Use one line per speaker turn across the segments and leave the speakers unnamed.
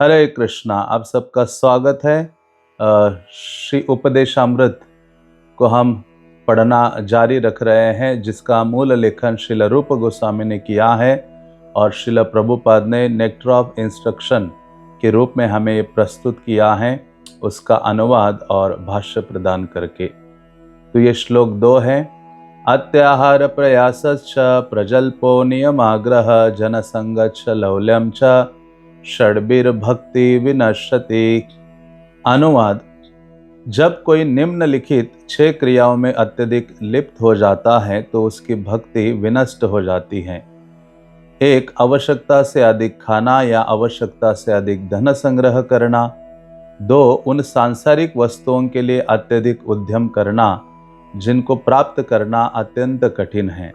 हरे कृष्णा। आप सबका स्वागत है। श्री उपदेशामृत को हम पढ़ना जारी रख रहे हैं, जिसका मूल लेखन श्रील रूप गोस्वामी ने किया है और श्रील प्रभुपाद ने नेक्टर ऑफ इंस्ट्रक्शन के रूप में हमें ये प्रस्तुत किया है, उसका अनुवाद और भाष्य प्रदान करके। तो ये श्लोक 2 है। अत्याहार प्रयासश्च प्रजल्पो नियमाग्रह जनसंगच्छ लौल्यम च षड्भिर्भक्ति विनश्यति। अनुवाद: जब कोई निम्नलिखित 6 क्रियाओं में अत्यधिक लिप्त हो जाता है तो उसकी भक्ति विनष्ट हो जाती है। 1. आवश्यकता से अधिक खाना या आवश्यकता से अधिक धन संग्रह करना। 2. उन सांसारिक वस्तुओं के लिए अत्यधिक उद्यम करना जिनको प्राप्त करना अत्यंत कठिन है।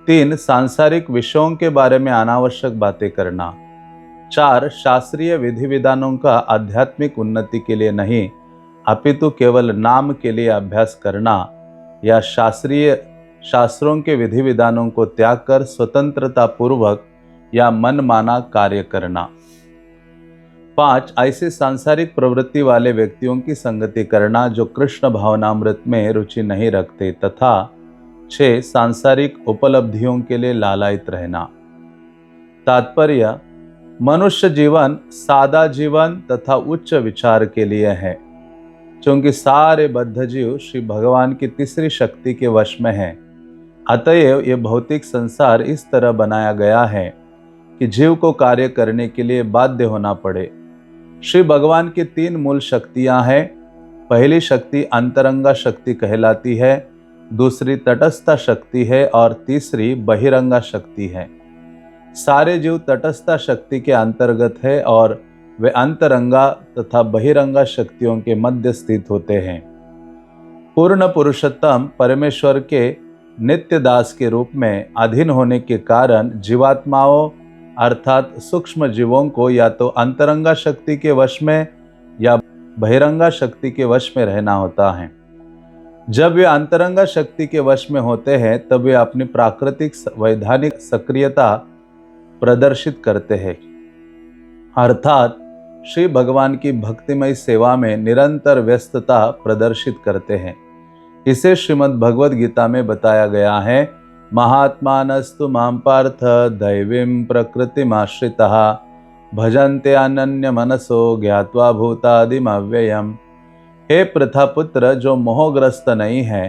3. सांसारिक विषयों के बारे में अनावश्यक बातें करना। 4. शास्त्रीय विधि विधानों का आध्यात्मिक उन्नति के लिए नहीं अपितु केवल नाम के लिए अभ्यास करना या शास्त्रों के विधि विधानों को त्याग कर स्वतंत्रता पूर्वक या मनमाना कार्य करना। 5. ऐसे सांसारिक प्रवृत्ति वाले व्यक्तियों की संगति करना जो कृष्ण भावनामृत में रुचि नहीं रखते, तथा 6. सांसारिक उपलब्धियों के लिए लालायित रहना। तात्पर्य: मनुष्य जीवन सादा जीवन तथा उच्च विचार के लिए है। क्योंकि सारे बद्ध जीव श्री भगवान की तीसरी शक्ति के वश में है, अतएव ये भौतिक संसार इस तरह बनाया गया है कि जीव को कार्य करने के लिए बाध्य होना पड़े। श्री भगवान की 3 मूल शक्तियां हैं। पहली शक्ति अंतरंगा शक्ति कहलाती है, दूसरी तटस्थ शक्ति है और तीसरी बहिरंगा शक्ति है। सारे जीव तटस्थ शक्ति के अंतर्गत है और वे अंतरंगा तथा बहिरंगा शक्तियों के मध्य स्थित होते हैं। पूर्ण पुरुषोत्तम परमेश्वर के नित्य दास के रूप में अधीन होने के कारण जीवात्माओं अर्थात सूक्ष्म जीवों को या तो अंतरंगा शक्ति के वश में या बहिरंगा शक्ति के वश में रहना होता है। जब वे अंतरंगा शक्ति के वश में होते हैं तब वे अपनी प्राकृतिक वैधानिक सक्रियता प्रदर्शित करते हैं, अर्थात श्री भगवान की भक्तिमय सेवा में निरंतर व्यस्तता प्रदर्शित करते हैं। इसे श्रीमद् भगवद गीता में बताया गया है। महात्मानस्तु मां पार्थ दैवीं प्रकृतिमाश्रितः भजन्ते अनन्य मनसो ज्ञात्वा भूतादिम अव्ययम्। हे प्रथापुत्र, जो मोहग्रस्त नहीं है,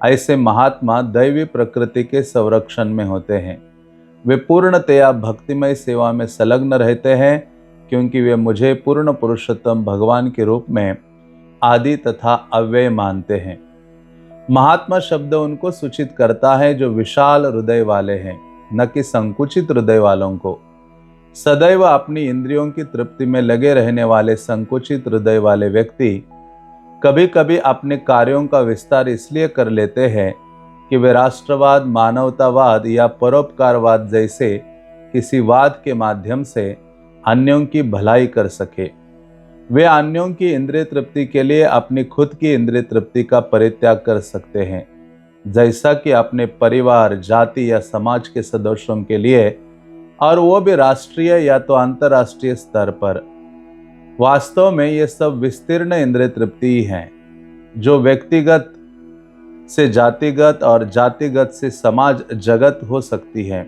ऐसे महात्मा दैवी प्रकृति के संरक्षण में होते हैं। वे पूर्णतया भक्तिमय सेवा में संलग्न रहते हैं, क्योंकि वे मुझे पूर्ण पुरुषोत्तम भगवान के रूप में आदि तथा अव्यय मानते हैं। महात्मा शब्द उनको सूचित करता है जो विशाल हृदय वाले हैं, न कि संकुचित हृदय वालों को। सदैव अपनी इंद्रियों की तृप्ति में लगे रहने वाले संकुचित हृदय वाले व्यक्ति कभी कभी अपने कार्यों का विस्तार इसलिए कर लेते हैं कि वे राष्ट्रवाद, मानवतावाद या परोपकारवाद जैसे किसी वाद के माध्यम से अन्यों की भलाई कर सके। वे अन्यों की इंद्रिय तृप्ति के लिए अपनी खुद की इंद्रिय तृप्ति का परित्याग कर सकते हैं, जैसा कि अपने परिवार, जाति या समाज के सदस्यों के लिए, और वो भी राष्ट्रीय या तो अंतर्राष्ट्रीय स्तर पर। वास्तव में ये सब विस्तीर्ण इंद्रिय तृप्ति है, जो व्यक्तिगत से जातिगत और जातिगत से समाज जगत हो सकती है।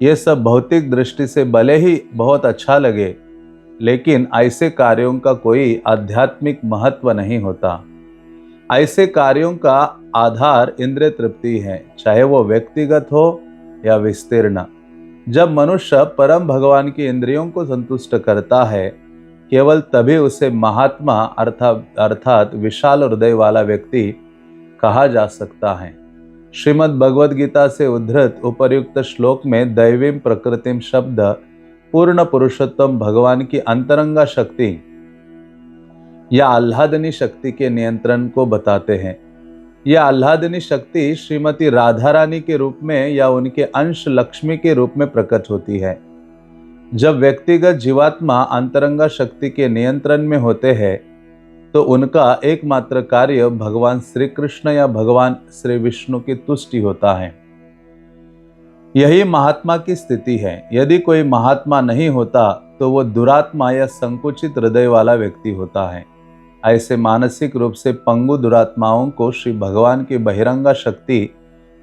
ये सब भौतिक दृष्टि से भले ही बहुत अच्छा लगे, लेकिन ऐसे कार्यों का कोई आध्यात्मिक महत्व नहीं होता। ऐसे कार्यों का आधार इंद्रिय तृप्ति है, चाहे वो व्यक्तिगत हो या विस्तीर्ण। जब मनुष्य परम भगवान की इंद्रियों को संतुष्ट करता है, केवल तभी उसे महात्मा अर्थात विशाल हृदय वाला व्यक्ति कहा जा सकता है। श्रीमद् भगवद गीता से उद्धृत उपर्युक्त श्लोक में दैवीं प्रकृतिम शब्द पूर्ण पुरुषोत्तम भगवान की अंतरंगा शक्ति या आह्लादनी शक्ति के नियंत्रण को बताते हैं। यह आह्लादनी शक्ति श्रीमती राधा रानी के रूप में या उनके अंश लक्ष्मी के रूप में प्रकट होती है। जब व्यक्तिगत जीवात्मा अंतरंगा शक्ति के नियंत्रण में होते हैं तो उनका एकमात्र कार्य भगवान श्री कृष्ण या भगवान श्री विष्णु की तुष्टि होता है। यही महात्मा की स्थिति है। यदि कोई महात्मा नहीं होता तो वो दुरात्मा या संकुचित हृदय वाला व्यक्ति होता है। ऐसे मानसिक रूप से पंगु दुरात्माओं को श्री भगवान की बहिरंगा शक्ति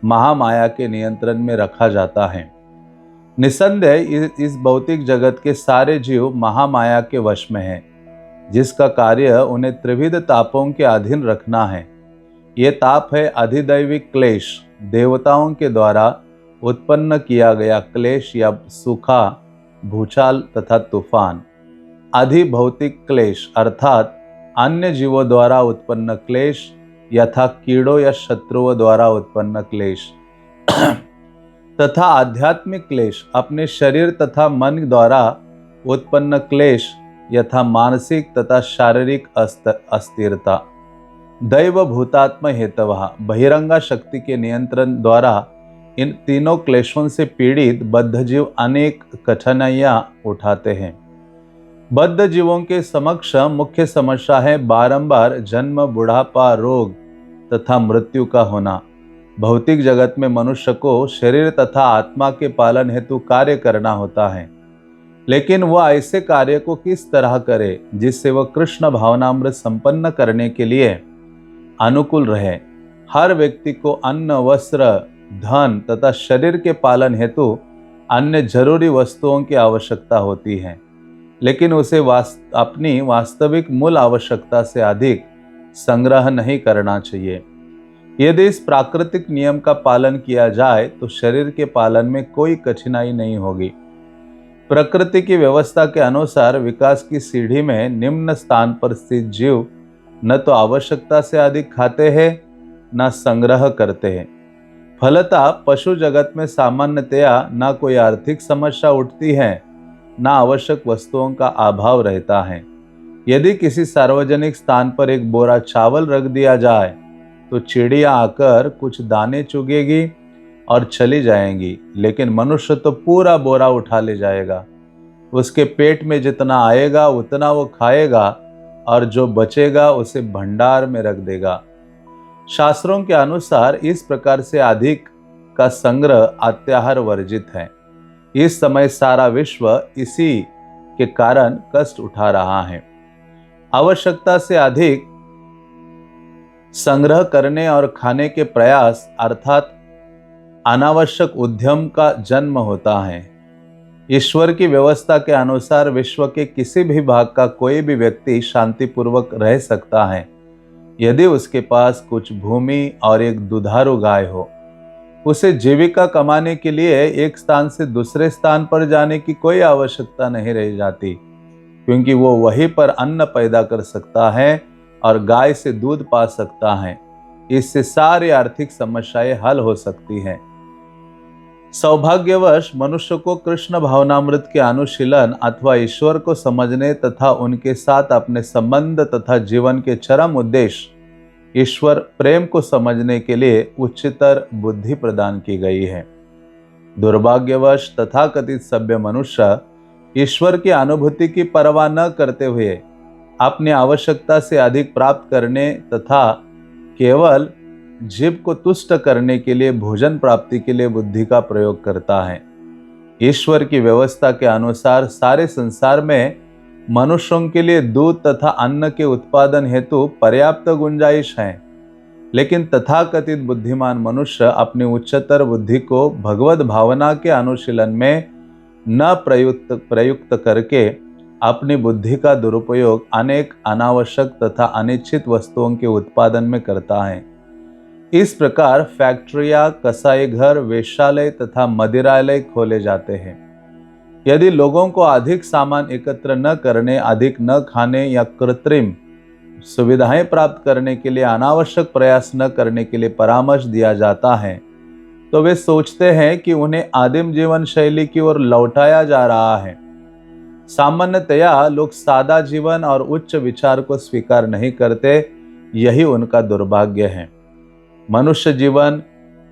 महामाया के नियंत्रण में रखा जाता है। निसंदेह इस भौतिक जगत के सारे जीव महामाया के वश में हैं, जिसका कार्य उन्हें त्रिविध तापों के अधीन रखना है। ये ताप है अधिदैविक क्लेश, देवताओं के द्वारा उत्पन्न किया गया क्लेश या सूखा, भूचाल तथा तूफान। अधिभौतिक क्लेश अर्थात अन्य जीवों द्वारा उत्पन्न क्लेश यथा कीड़ों या शत्रुओं द्वारा उत्पन्न क्लेश तथा आध्यात्मिक क्लेश अपने शरीर तथा मन द्वारा उत्पन्न क्लेश यथा मानसिक तथा शारीरिक अस्थिरता। दैव भूतात्म हेतवः बहिरंगा शक्ति के नियंत्रण द्वारा इन तीनों क्लेशों से पीड़ित बद्ध जीव अनेक कठिनाइयां उठाते हैं। बद्ध जीवों के समक्ष मुख्य समस्या है बारंबार जन्म, बुढ़ापा, रोग तथा मृत्यु का होना। भौतिक जगत में मनुष्य को शरीर तथा आत्मा के पालन हेतु कार्य करना होता है, लेकिन वह ऐसे कार्य को किस तरह करे जिससे वह कृष्ण भावनामृत संपन्न करने के लिए अनुकूल रहे। हर व्यक्ति को अन्न, वस्त्र, धन तथा शरीर के पालन हेतु अन्य जरूरी वस्तुओं की आवश्यकता होती है, लेकिन उसे अपनी वास्तविक मूल आवश्यकता से अधिक संग्रह नहीं करना चाहिए। यदि इस प्राकृतिक नियम का पालन किया जाए तो शरीर के पालन में कोई कठिनाई नहीं होगी। प्रकृति की व्यवस्था के अनुसार विकास की सीढ़ी में निम्न स्थान पर स्थित जीव न तो आवश्यकता से अधिक खाते हैं न संग्रह करते हैं। फलतः पशु जगत में सामान्यतया न कोई आर्थिक समस्या उठती है न आवश्यक वस्तुओं का अभाव रहता है। यदि किसी सार्वजनिक स्थान पर एक बोरा चावल रख दिया जाए तो चिड़िया आकर कुछ दाने चुगेगी और चली जाएंगी, लेकिन मनुष्य तो पूरा बोरा उठा ले जाएगा। उसके पेट में जितना आएगा उतना वो खाएगा और जो बचेगा उसे भंडार में रख देगा। शास्त्रों के अनुसार इस प्रकार से अधिक का संग्रह अत्याहार वर्जित है। इस समय सारा विश्व इसी के कारण कष्ट उठा रहा है। आवश्यकता से अधिक संग्रह करने और खाने के प्रयास अर्थात अनावश्यक उद्यम का जन्म होता है। ईश्वर की व्यवस्था के अनुसार विश्व के किसी भी भाग का कोई भी व्यक्ति शांतिपूर्वक रह सकता है यदि उसके पास कुछ भूमि और एक दुधारू गाय हो। उसे जीविका कमाने के लिए एक स्थान से दूसरे स्थान पर जाने की कोई आवश्यकता नहीं रह जाती, क्योंकि वो वहीं पर अन्न पैदा कर सकता है और गाय से दूध पा सकता है। इससे सारी आर्थिक समस्याएं हल हो सकती हैं। सौभाग्यवश मनुष्य को कृष्ण भावनामृत के अनुशीलन अथवा ईश्वर को समझने तथा उनके साथ अपने संबंध तथा जीवन के चरम उद्देश्य ईश्वर प्रेम को समझने के लिए उच्चतर बुद्धि प्रदान की गई है। दुर्भाग्यवश तथाकथित सभ्य मनुष्य ईश्वर की अनुभूति की परवाह न करते हुए अपनी आवश्यकता से अधिक प्राप्त करने तथा केवल जीव को तुष्ट करने के लिए भोजन प्राप्ति के लिए बुद्धि का प्रयोग करता है। ईश्वर की व्यवस्था के अनुसार सारे संसार में मनुष्यों के लिए दूध तथा अन्न के उत्पादन हेतु पर्याप्त गुंजाइश है, लेकिन तथाकथित बुद्धिमान मनुष्य अपनी उच्चतर बुद्धि को भगवत भावना के अनुशीलन में न प्रयुक्त करके अपनी बुद्धि का दुरुपयोग अनेक अनावश्यक तथा अनिश्चित वस्तुओं के उत्पादन में करता है। इस प्रकार फैक्ट्रियां, कसाई घर, वेश्यालय तथा मदिरालय खोले जाते हैं। यदि लोगों को अधिक सामान एकत्र न करने, अधिक न खाने या कृत्रिम सुविधाएं प्राप्त करने के लिए अनावश्यक प्रयास न करने के लिए परामर्श दिया जाता है, तो वे सोचते हैं कि उन्हें आदिम जीवन शैली की ओर लौटाया जा रहा है। सामान्यतया लोग सादा जीवन और उच्च विचार को स्वीकार नहीं करते, यही उनका दुर्भाग्य है। मनुष्य जीवन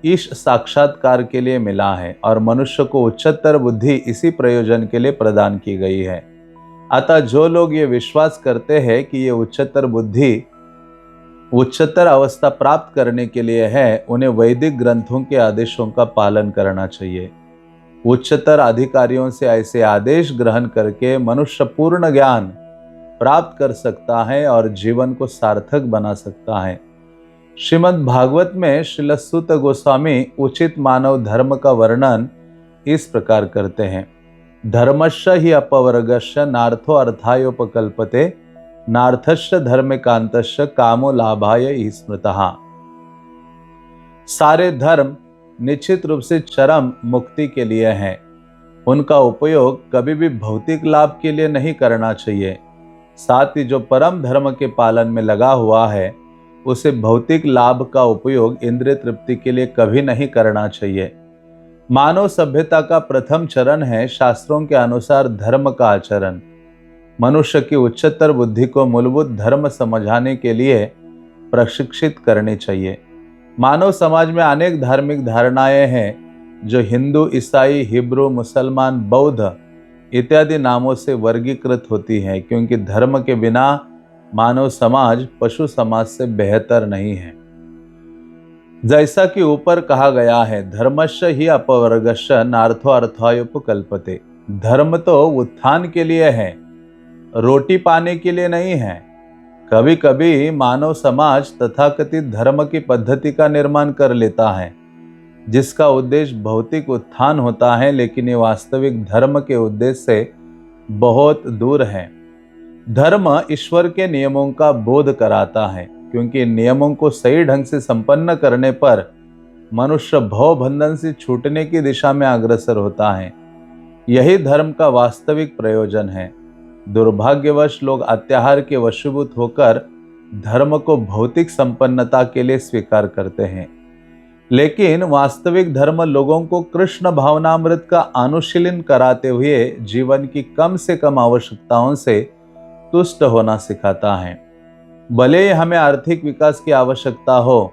ईश साक्षात्कार के लिए मिला है और मनुष्य को उच्चतर बुद्धि इसी प्रयोजन के लिए प्रदान की गई है। अतः जो लोग ये विश्वास करते हैं कि ये उच्चतर बुद्धि उच्चतर अवस्था प्राप्त करने के लिए है, उन्हें वैदिक ग्रंथों के आदेशों का पालन करना चाहिए। उच्चतर अधिकारियों से ऐसे आदेश ग्रहण करके मनुष्य पूर्ण ज्ञान प्राप्त कर सकता है और जीवन को सार्थक बना सकता है। श्रीमद् भागवत में श्रील सूत गोस्वामी उचित मानव धर्म का वर्णन इस प्रकार करते हैं। धर्मस्य ही अपवर्गस्य नार्थो अर्थायोपकल्पते नार्थस्य धर्मकांतस्य कामो लाभाय ही स्मृतः। सारे धर्म निश्चित रूप से चरम मुक्ति के लिए हैं। उनका उपयोग कभी भी भौतिक लाभ के लिए नहीं करना चाहिए। साथ ही जो परम धर्म के पालन में लगा हुआ है उसे भौतिक लाभ का उपयोग इंद्रिय तृप्ति के लिए कभी नहीं करना चाहिए। मानव सभ्यता का प्रथम चरण है शास्त्रों के अनुसार धर्म का आचरण। मनुष्य की उच्चतर बुद्धि को मूलभूत धर्म समझाने के लिए प्रशिक्षित करनी चाहिए। मानव समाज में अनेक धार्मिक धारणाएं हैं जो हिंदू, ईसाई, हिब्रू, मुसलमान, बौद्ध इत्यादि नामों से वर्गीकृत होती हैं, क्योंकि धर्म के बिना मानव समाज पशु समाज से बेहतर नहीं है। जैसा कि ऊपर कहा गया है, धर्मस्य ही अपवर्गस्य नार्थो अर्थायोपकल्पते। धर्म तो उत्थान के लिए है, रोटी पाने के लिए नहीं है। कभी कभी मानव समाज तथाकथित धर्म की पद्धति का निर्माण कर लेता है जिसका उद्देश्य भौतिक उत्थान होता है, लेकिन ये वास्तविक धर्म के उद्देश्य से बहुत दूर है। धर्म ईश्वर के नियमों का बोध कराता है, क्योंकि नियमों को सही ढंग से संपन्न करने पर मनुष्य भव बंधन से छूटने की दिशा में अग्रसर होता है। यही धर्म का वास्तविक प्रयोजन है। दुर्भाग्यवश लोग अत्याहार के वशीभूत होकर धर्म को भौतिक संपन्नता के लिए स्वीकार करते हैं, लेकिन वास्तविक धर्म लोगों को कृष्ण भावनामृत का अनुशीलन कराते हुए जीवन की कम से कम आवश्यकताओं से तुष्ट होना सिखाता है। भले ही हमें आर्थिक विकास की आवश्यकता हो,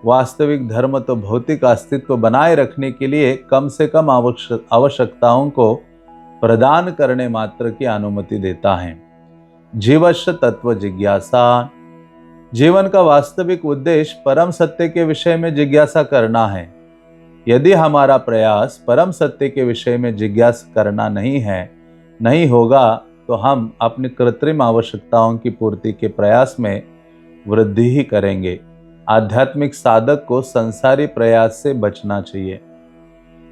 वास्तविक धर्म तो भौतिक अस्तित्व बनाए रखने के लिए कम से कम आवश्यकताओं को प्रदान करने मात्र की अनुमति देता है। जीवस्य तत्व जिज्ञासा। जीवन का वास्तविक उद्देश्य परम सत्य के विषय में जिज्ञासा करना है। यदि हमारा प्रयास परम सत्य के विषय में जिज्ञासा करना नहीं होगा तो हम अपनी कृत्रिम आवश्यकताओं की पूर्ति के प्रयास में वृद्धि ही करेंगे। आध्यात्मिक साधक को संसारी प्रयास से बचना चाहिए।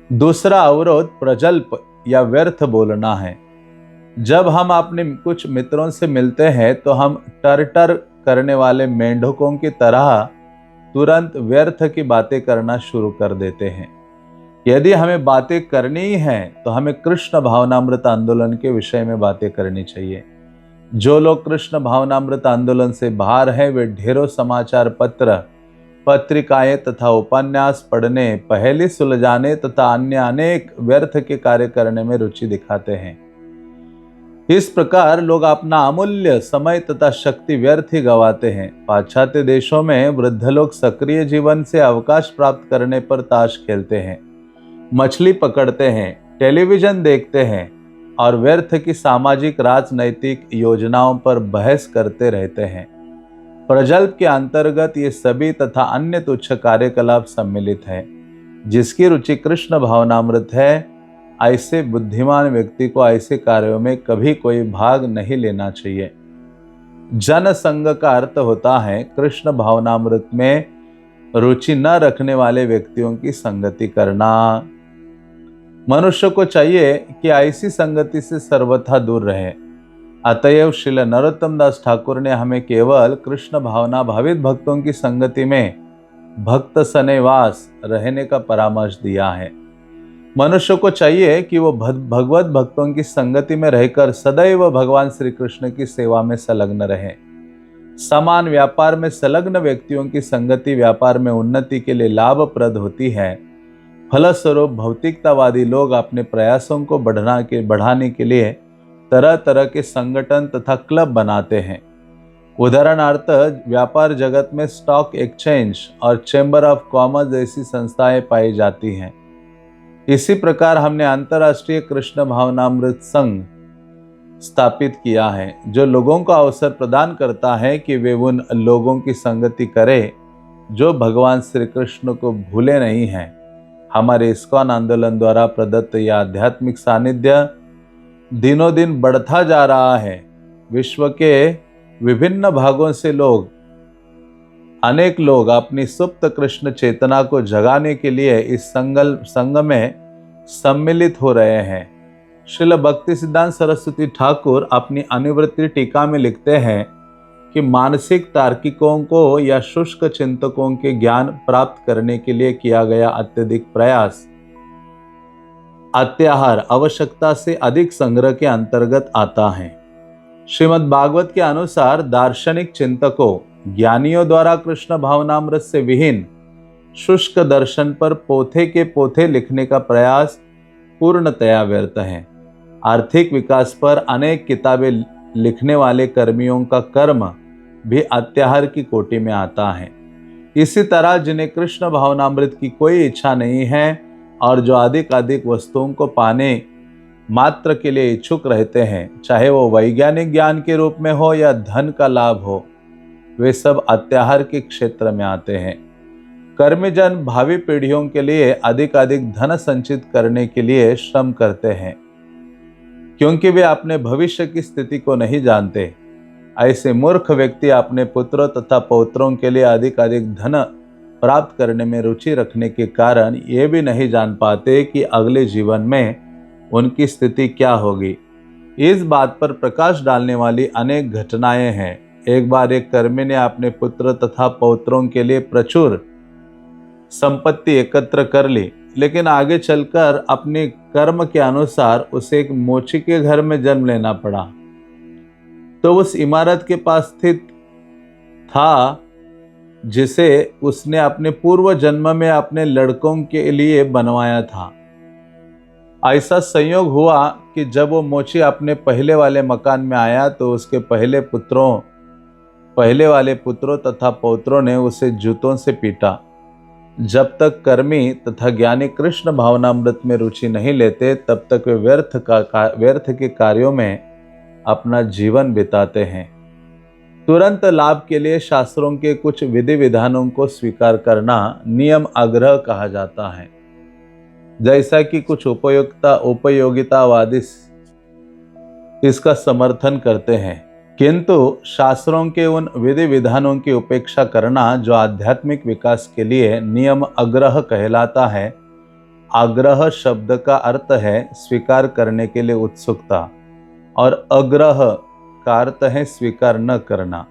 दूसरा अवरोध प्रजल्प या व्यर्थ बोलना है। जब हम अपने कुछ मित्रों से मिलते हैं तो हम टर करने वाले मेंढकों की तरह तुरंत व्यर्थ की बातें करना शुरू कर देते हैं। यदि हमें बातें करनी ही हैं तो हमें कृष्ण भावनामृत आंदोलन के विषय में बातें करनी चाहिए। जो लोग कृष्ण भावनामृत आंदोलन से बाहर हैं वे ढेरों समाचार पत्र, पत्रिकाएं तथा उपन्यास पढ़ने, पहेली सुलझाने तथा अन्य अनेक व्यर्थ के कार्य करने में रुचि दिखाते हैं। इस प्रकार लोग अपना अमूल्य समय तथा शक्ति व्यर्थ ही गंवाते हैं। पाश्चात्य देशों में वृद्ध लोग सक्रिय जीवन से अवकाश प्राप्त करने पर ताश खेलते हैं, मछली पकड़ते हैं, टेलीविजन देखते हैं और व्यर्थ की सामाजिक राजनैतिक योजनाओं पर बहस करते रहते हैं। प्रजल्प के अंतर्गत ये सभी तथा अन्य तुच्छ कार्यकलाप सम्मिलित है। जिसकी रुचि कृष्ण भावनामृत है, ऐसे बुद्धिमान व्यक्ति को ऐसे कार्यों में कभी कोई भाग नहीं लेना चाहिए। जन संग का अर्थ होता है कृष्ण भावनामृत में रुचि न रखने वाले व्यक्तियों की संगति करना। मनुष्य को चाहिए कि ऐसी संगति से सर्वथा दूर रहे। अतएव श्रील नरोत्तम दास ठाकुर ने हमें केवल कृष्ण भावना भावित भक्तों की संगति में भक्त सनेवास रहने का परामर्श दिया है। मनुष्य को चाहिए कि वो भगवत भक्तों की संगति में रहकर सदैव भगवान श्री कृष्ण की सेवा में संलग्न रहे। समान व्यापार में संलग्न व्यक्तियों की संगति व्यापार में उन्नति के लिए लाभप्रद होती है। फलस्वरूप भौतिकतावादी लोग अपने प्रयासों को बढ़ाने के लिए तरह तरह के संगठन तथा क्लब बनाते हैं। उदाहरणार्थ व्यापार जगत में स्टॉक एक्सचेंज और चैम्बर ऑफ कॉमर्स जैसी संस्थाएं पाई जाती हैं। इसी प्रकार हमने अंतर्राष्ट्रीय कृष्ण भावनामृत संघ स्थापित किया है, जो लोगों को अवसर प्रदान करता है कि वे उन लोगों की संगति करें जो भगवान श्री कृष्ण को भूले नहीं हैं। हमारे इस्कॉन आंदोलन द्वारा प्रदत्त यह आध्यात्मिक सानिध्य दिनों दिन बढ़ता जा रहा है। विश्व के विभिन्न भागों से अनेक लोग अपनी सुप्त कृष्ण चेतना को जगाने के लिए इस संघ में सम्मिलित हो रहे हैं। श्रील भक्ति सिद्धांत सरस्वती ठाकुर अपनी अनुवृत्ति टीका में लिखते हैं कि मानसिक तार्किकों को या शुष्क चिंतकों के ज्ञान प्राप्त करने के लिए किया गया अत्यधिक प्रयास अत्याहार आवश्यकता से अधिक संग्रह के अंतर्गत आता है। श्रीमद् भागवत के अनुसार दार्शनिक चिंतकों ज्ञानियों द्वारा कृष्ण भावनामृत से विहीन शुष्क दर्शन पर पोथे के पोथे लिखने का प्रयास पूर्णतया व्यर्थ है। आर्थिक विकास पर अनेक किताबें लिखने वाले कर्मियों का कर्म भी अत्याहार की कोटि में आता है। इसी तरह जिन्हें कृष्ण भावनामृत की कोई इच्छा नहीं है और जो अधिक वस्तुओं को पाने मात्र के लिए इच्छुक रहते हैं, चाहे वो वैज्ञानिक ज्ञान के रूप में हो या धन का लाभ हो, वे सब अत्याहार के क्षेत्र में आते हैं। कर्मजन भावी पीढ़ियों के लिए अधिक धन संचित करने के लिए श्रम करते हैं, क्योंकि वे अपने भविष्य की स्थिति को नहीं जानते। ऐसे मूर्ख व्यक्ति अपने पुत्रों तथा पौत्रों के लिए अधिक धन प्राप्त करने में रुचि रखने के कारण ये भी नहीं जान पाते कि अगले जीवन में उनकी स्थिति क्या होगी। इस बात पर प्रकाश डालने वाली अनेक घटनाएं हैं। एक बार एक कर्मी ने अपने पुत्र तथा पौत्रों के लिए प्रचुर संपत्ति एकत्र कर ली, लेकिन आगे चलकर अपने कर्म के अनुसार उसे एक मोची के घर में जन्म लेना पड़ा। तो उस इमारत के पास स्थित था जिसे उसने अपने पूर्व जन्म में अपने लड़कों के लिए बनवाया था। ऐसा संयोग हुआ कि जब वो मोची अपने पहले वाले मकान में आया तो उसके पहले वाले पुत्रों तथा पौत्रों ने उसे जूतों से पीटा। जब तक कर्मी तथा ज्ञानी कृष्ण भावनामृत में रुचि नहीं लेते, तब तक वे व्यर्थ के कार्यों में अपना जीवन बिताते हैं। तुरंत लाभ के लिए शास्त्रों के कुछ विधि विधानों को स्वीकार करना नियम आग्रह कहा जाता है। जैसा कि कुछ उपयोगितावादी इसका समर्थन करते हैं, किंतु शास्त्रों के उन विधि विधानों की उपेक्षा करना जो आध्यात्मिक विकास के लिए नियम आग्रह कहलाता है। आग्रह शब्द का अर्थ है स्वीकार करने के लिए उत्सुकता, और आग्रह का अर्थ है स्वीकार न करना।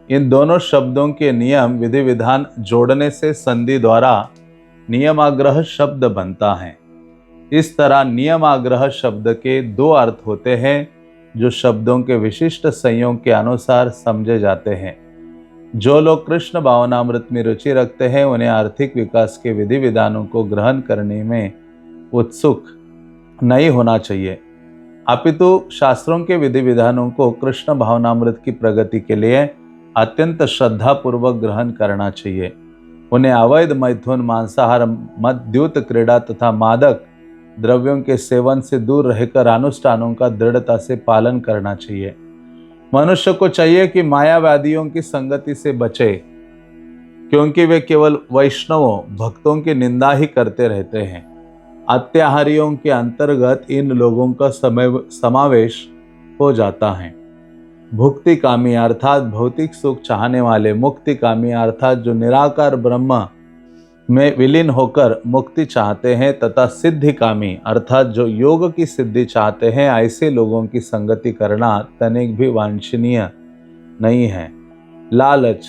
इन दोनों शब्दों के नियम विधि विधान जोड़ने से संधि द्वारा नियमाग्रह शब्द बनता है। इस तरह नियमाग्रह शब्द के दो अर्थ होते हैं जो शब्दों के विशिष्ट संयोग के अनुसार समझे जाते हैं। जो लोग कृष्ण भावनामृत में रुचि रखते हैं उन्हें आर्थिक विकास के विधि विधानों को ग्रहण करने में उत्सुक नहीं होना चाहिए, अपितु शास्त्रों के विधि विधानों को कृष्ण भावनामृत की प्रगति के लिए अत्यंत श्रद्धापूर्वक ग्रहण करना चाहिए। उन्हें अवैध मैथुन, मांसाहार, मद्यूत क्रीड़ा तथा मादक द्रव्यों के सेवन से दूर रहकर अनुष्ठानों का दृढ़ता से पालन करना चाहिए। मनुष्य को चाहिए कि मायावादियों की संगति से बचे, क्योंकि वे केवल वैष्णवों भक्तों की निंदा ही करते रहते हैं। अत्याहारियों के अंतर्गत इन लोगों का समावेश हो जाता है। भुक्ति कामी अर्थात भौतिक सुख चाहने वाले, मुक्ति कामी अर्थात जो निराकार ब्रह्म में विलीन होकर मुक्ति चाहते हैं, तथा सिद्धि कामी अर्थात जो योग की सिद्धि चाहते हैं, ऐसे लोगों की संगति करना तनिक भी वांछनीय नहीं है। लालच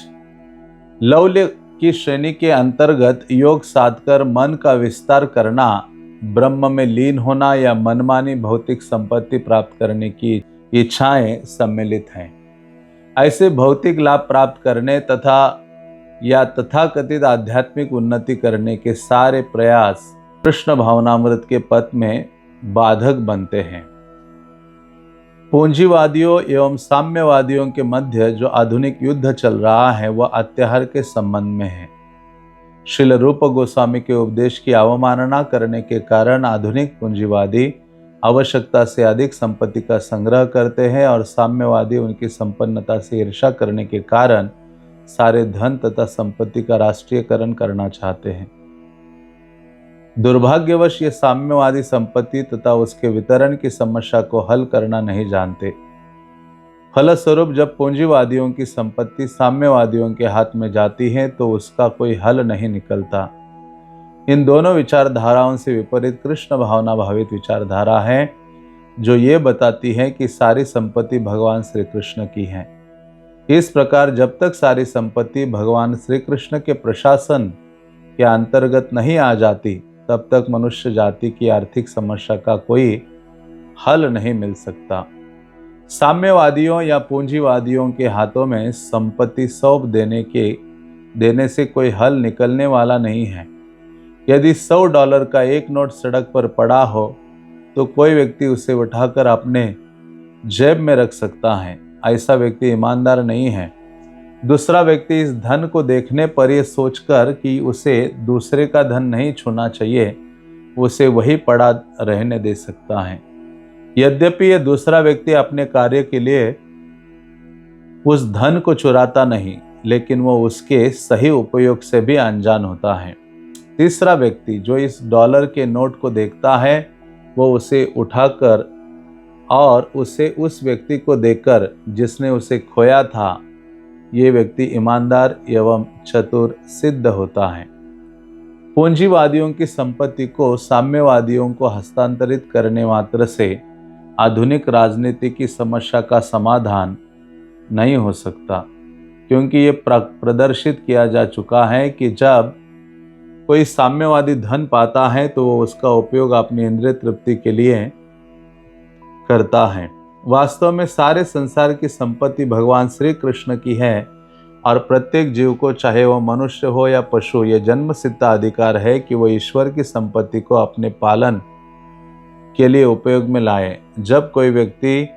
लौल्य की श्रेणी के अंतर्गत योग साधकर मन का विस्तार करना, ब्रह्म में लीन होना या मनमानी भौतिक संपत्ति प्राप्त करने की इच्छाएं सम्मिलित हैं। ऐसे भौतिक लाभ प्राप्त करने तथाकथित आध्यात्मिक उन्नति करने के सारे प्रयास कृष्ण भावनामृत के पथ में बाधक बनते हैं। पूंजीवादियों एवं साम्यवादियों के मध्य जो आधुनिक युद्ध चल रहा है वह अत्याहार के संबंध में है। श्रील रूप गोस्वामी के उपदेश की अवमानना करने के कारण आधुनिक पूंजीवादी आवश्यकता से अधिक संपत्ति का संग्रह करते हैं और साम्यवादी उनकी संपन्नता से ईर्ष्या करने के कारण सारे धन तथा संपत्ति का राष्ट्रीयकरण करना चाहते हैं। दुर्भाग्यवश ये साम्यवादी संपत्ति तथा उसके वितरण की समस्या को हल करना नहीं जानते। फलस्वरूप जब पूंजीवादियों की संपत्ति साम्यवादियों के हाथ में जाती है तो उसका कोई हल नहीं निकलता। इन दोनों विचारधाराओं से विपरीत कृष्ण भावना भावित विचारधारा है, जो ये बताती है कि सारी संपत्ति भगवान श्री कृष्ण की है। इस प्रकार जब तक सारी संपत्ति भगवान श्री कृष्ण के प्रशासन के अंतर्गत नहीं आ जाती, तब तक मनुष्य जाति की आर्थिक समस्या का कोई हल नहीं मिल सकता। साम्यवादियों या पूंजीवादियों के हाथों में संपत्ति सौंप देने से कोई हल निकलने वाला नहीं है। यदि $100 का एक नोट सड़क पर पड़ा हो तो कोई व्यक्ति उसे उठाकर अपने जेब में रख सकता है। ऐसा व्यक्ति ईमानदार नहीं है। दूसरा व्यक्ति इस धन को देखने पर यह सोचकर कि उसे दूसरे का धन नहीं छूना चाहिए, उसे वही पड़ा रहने दे सकता है। यद्यपि यह दूसरा व्यक्ति अपने कार्य के लिए उस धन को चुराता नहीं, लेकिन वो उसके सही उपयोग से भी अनजान होता है। तीसरा व्यक्ति जो इस डॉलर के नोट को देखता है, वो उसे उठाकर और उसे उस व्यक्ति को देकर जिसने उसे खोया था। ये व्यक्ति ईमानदार एवं चतुर सिद्ध होता है। पूंजीवादियों की संपत्ति को साम्यवादियों को हस्तांतरित करने मात्र से आधुनिक राजनीति की समस्या का समाधान नहीं हो सकता, क्योंकि ये प्रदर्शित किया जा चुका है कि जब कोई साम्यवादी धन पाता है तो वो उसका उपयोग अपनी इंद्रिय तृप्ति के लिए करता है। वास्तव में सारे संसार की संपत्ति भगवान श्री कृष्ण की है और प्रत्येक जीव को, चाहे वह मनुष्य हो या पशु, यह जन्म सिद्ध अधिकार है कि वह ईश्वर की संपत्ति को अपने पालन के लिए उपयोग में लाए। जब कोई व्यक्ति,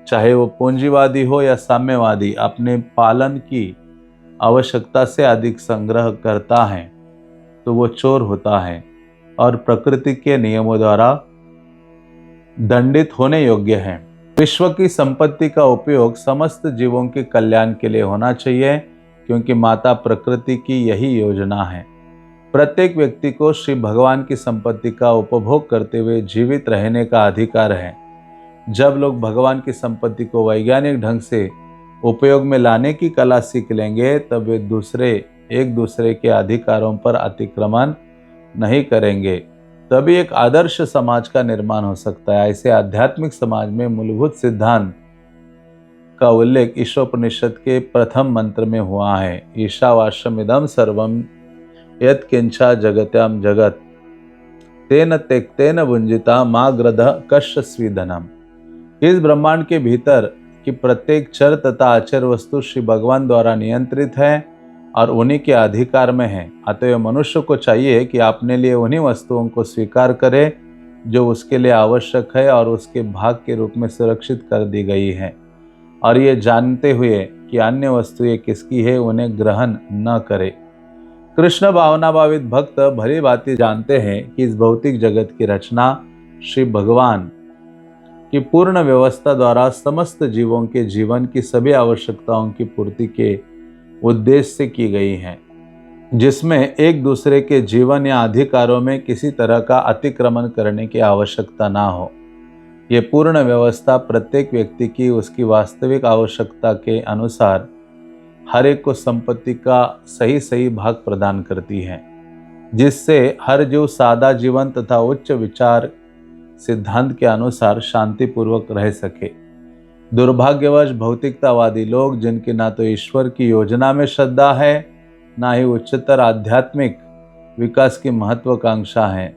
चाहे वो पूंजीवादी हो या साम्यवादी, अपने पालन की आवश्यकता से अधिक संग्रह करता है तो वो चोर होता है और प्रकृति के नियमों द्वारा दंडित होने योग्य है। विश्व की संपत्ति का उपयोग समस्त जीवों के कल्याण के लिए होना चाहिए, क्योंकि माता प्रकृति की यही योजना है। प्रत्येक व्यक्ति को श्री भगवान की संपत्ति का उपभोग करते हुए जीवित रहने का अधिकार है। जब लोग भगवान की संपत्ति को वैज्ञानिक ढंग से उपयोग में लाने की कला सीख लेंगे, तब वे एक दूसरे के अधिकारों पर अतिक्रमण नहीं करेंगे। तभी एक आदर्श समाज का निर्माण हो सकता है। ऐसे आध्यात्मिक समाज में मूलभूत सिद्धांत का उल्लेख ईशोपनिषद के प्रथम मंत्र में हुआ है। ईशावास्यमिदं सर्वं यत्किंचा जगत्याम जगत तेन त्यक्तेन भुंजिता माग्रधः कस्य स्वीधनम्। इस ब्रह्मांड के भीतर की प्रत्येक चर तथा अचर वस्तु श्री भगवान द्वारा नियंत्रित है और उन्हीं के अधिकार में है। अतएव मनुष्य को चाहिए कि अपने लिए उन्हीं वस्तुओं को स्वीकार करे जो उसके लिए आवश्यक है और उसके भाग के रूप में सुरक्षित कर दी गई है, और ये जानते हुए कि अन्य वस्तुएं किसकी है उन्हें ग्रहण न करे। कृष्ण भावना भावित भक्त भली भांति जानते हैं कि इस भौतिक जगत की रचना श्री भगवान की पूर्ण व्यवस्था द्वारा समस्त जीवों के जीवन की सभी आवश्यकताओं की पूर्ति के उद्देश्य से की गई है, जिसमें एक दूसरे के जीवन या अधिकारों में किसी तरह का अतिक्रमण करने की आवश्यकता ना हो। ये पूर्ण व्यवस्था प्रत्येक व्यक्ति की उसकी वास्तविक आवश्यकता के अनुसार हर एक को संपत्ति का सही भाग प्रदान करती है, जिससे हर जीव सादा जीवन तथा उच्च विचार सिद्धांत के अनुसार शांतिपूर्वक रह सके। दुर्भाग्यवश भौतिकतावादी लोग, जिनकी ना तो ईश्वर की योजना में श्रद्धा है, ना ही उच्चतर आध्यात्मिक विकास की महत्वाकांक्षा है,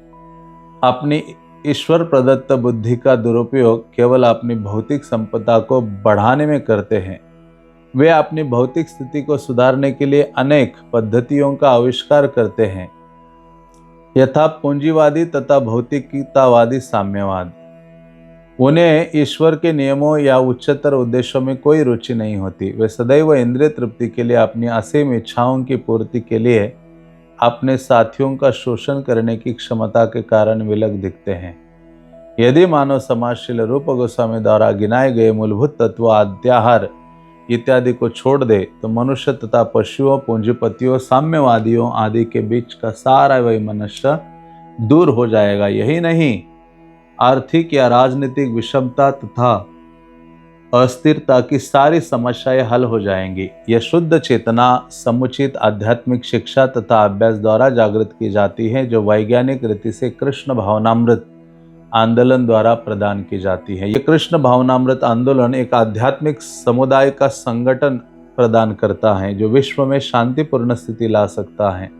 अपनी ईश्वर प्रदत्त बुद्धि का दुरुपयोग केवल अपनी भौतिक संपदा को बढ़ाने में करते हैं। वे अपनी भौतिक स्थिति को सुधारने के लिए अनेक पद्धतियों का आविष्कार करते हैं, यथा पूंजीवादी तथा भौतिकतावादी साम्यवाद। उन्हें ईश्वर के नियमों या उच्चतर उद्देश्यों में कोई रुचि नहीं होती। वे सदैव इंद्रिय तृप्ति के लिए, अपनी असीम इच्छाओं की पूर्ति के लिए अपने साथियों का शोषण करने की क्षमता के कारण विलग दिखते हैं। यदि मानव समाजशील रूप गोस्वामी द्वारा गिनाए गए मूलभूत तत्व आद्याहार इत्यादि को छोड़ दे तो मनुष्य तथा पशुओं, पूंजीपतियों, साम्यवादियों आदि के बीच का सारा वैमनस्य दूर हो जाएगा। यही नहीं, आर्थिक या राजनीतिक विषमता तथा अस्थिरता की सारी समस्याएं हल हो जाएंगी। यह शुद्ध चेतना समुचित आध्यात्मिक शिक्षा तथा अभ्यास द्वारा जागृत की जाती है, जो वैज्ञानिक रीति से कृष्ण भावनामृत आंदोलन द्वारा प्रदान की जाती है। यह कृष्ण भावनामृत आंदोलन एक आध्यात्मिक समुदाय का संगठन प्रदान करता है, जो विश्व में शांतिपूर्ण स्थिति ला सकता है।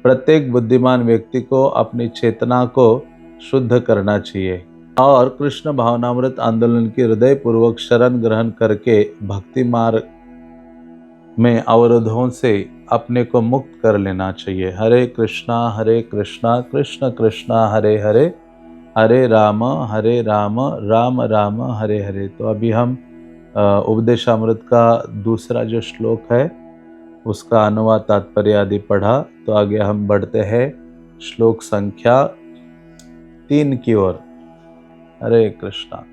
प्रत्येक बुद्धिमान व्यक्ति को अपनी चेतना को शुद्ध करना चाहिए और कृष्ण भावनामृत आंदोलन की हृदय पूर्वक शरण ग्रहण करके भक्ति मार्ग में अवरोधों से अपने को मुक्त कर लेना चाहिए। हरे कृष्णा कृष्ण कृष्णा हरे हरे, हरे राम राम राम हरे हरे। तो अभी हम उपदेशामृत का दूसरा जो श्लोक है उसका अनुवाद तात्पर्य आदि पढ़ा। तो आगे हम बढ़ते हैं श्लोक संख्या 3 की ओर। हरे कृष्णा।